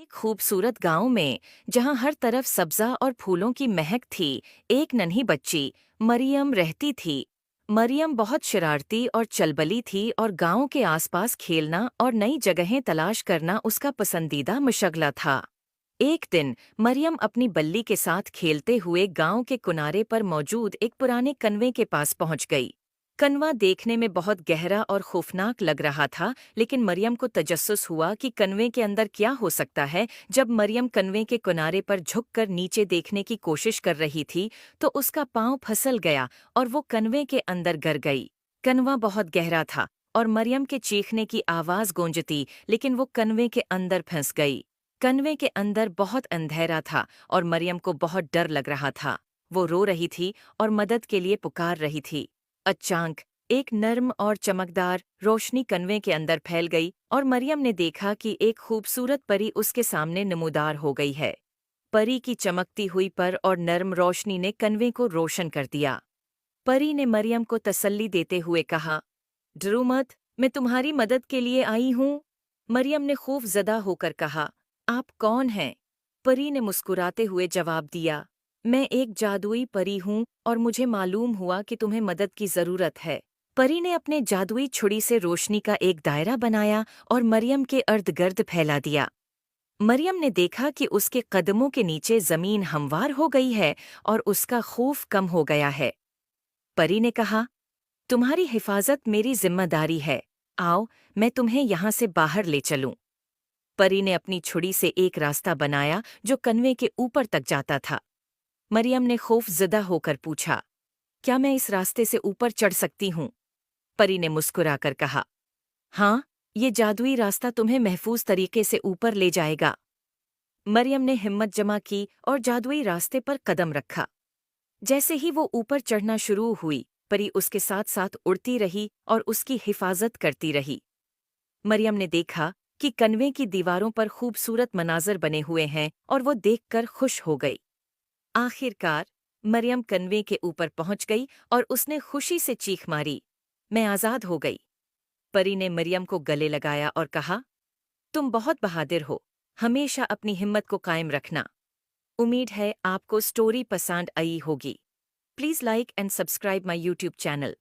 एक खूबसूरत गांव में जहां हर तरफ सब्जा और फूलों की महक थी, एक नन्ही बच्ची मरियम रहती थी। मरियम बहुत शरारती और चलबली थी और गांव के आसपास खेलना और नई जगहें तलाश करना उसका पसंदीदा मशगला था। एक दिन मरियम अपनी बल्ली के साथ खेलते हुए गांव के किनारे पर मौजूद एक पुराने कन्वे के पास पहुंच गई। कनवा देखने में बहुत गहरा और खौफनाक लग रहा था, लेकिन मरियम को तजस्सुस हुआ कि कन्वे के अंदर क्या हो सकता है। जब मरियम कन्वे के किनारे पर झुककर नीचे देखने की कोशिश कर रही थी, तो उसका पांव फिसल गया और वो कन्वे के अंदर गिर गई। कनवा बहुत गहरा था और मरियम के चीखने की आवाज गूंजती, लेकिन वो कन्वे के अंदर फंस गई। कन्वे के अंदर बहुत अंधेरा था और मरियम को बहुत डर लग रहा था। वो रो रही थी और मदद के लिए पुकार रही थी। अचानक एक नर्म और चमकदार रोशनी कन्वे के अंदर फैल गई और मरियम ने देखा कि एक खूबसूरत परी उसके सामने नमूदार हो गई है। परी की चमकती हुई पर और नर्म रोशनी ने कन्वे को रोशन कर दिया। परी ने मरियम को तसल्ली देते हुए कहा, डरो मत, मैं तुम्हारी मदद के लिए आई हूँ। मरियम ने खौफ ज़दा होकर कहा, आप कौन हैं? परी ने मुस्कुराते हुए जवाब दिया, मैं एक जादुई परी हूँ और मुझे मालूम हुआ कि तुम्हें मदद की ज़रूरत है। परी ने अपने जादुई छुरी से रोशनी का एक दायरा बनाया और मरियम के अर्द गिर्द फैला दिया। मरियम ने देखा कि उसके कदमों के नीचे ज़मीन हमवार हो गई है और उसका खौफ कम हो गया है। परी ने कहा, तुम्हारी हिफाजत मेरी जिम्मेदारी है। आओ, मैं तुम्हें यहाँ से बाहर ले चलूं। परी ने अपनी छुरी से एक रास्ता बनाया जो कन्वे के ऊपर तक जाता था। मरियम ने खौफज़दा होकर पूछा, क्या मैं इस रास्ते से ऊपर चढ़ सकती हूँ? परी ने मुस्कुराकर कहा, हाँ, ये जादुई रास्ता तुम्हें महफूज तरीके से ऊपर ले जाएगा। मरियम ने हिम्मत जमा की और जादुई रास्ते पर कदम रखा। जैसे ही वो ऊपर चढ़ना शुरू हुई, परी उसके साथ साथ उड़ती रही और उसकी हिफाजत करती रही। मरियम ने देखा कि कन्वे की दीवारों पर खूबसूरत मनाजर बने हुए हैं और वो देखकर खुश हो गई। आखिरकार मरियम कन्वे के ऊपर पहुंच गई और उसने खुशी से चीख मारी, मैं आज़ाद हो गई। परी ने मरियम को गले लगाया और कहा, तुम बहुत बहादुर हो, हमेशा अपनी हिम्मत को कायम रखना। उम्मीद है आपको स्टोरी पसंद आई होगी। Please like and subscribe my YouTube channel.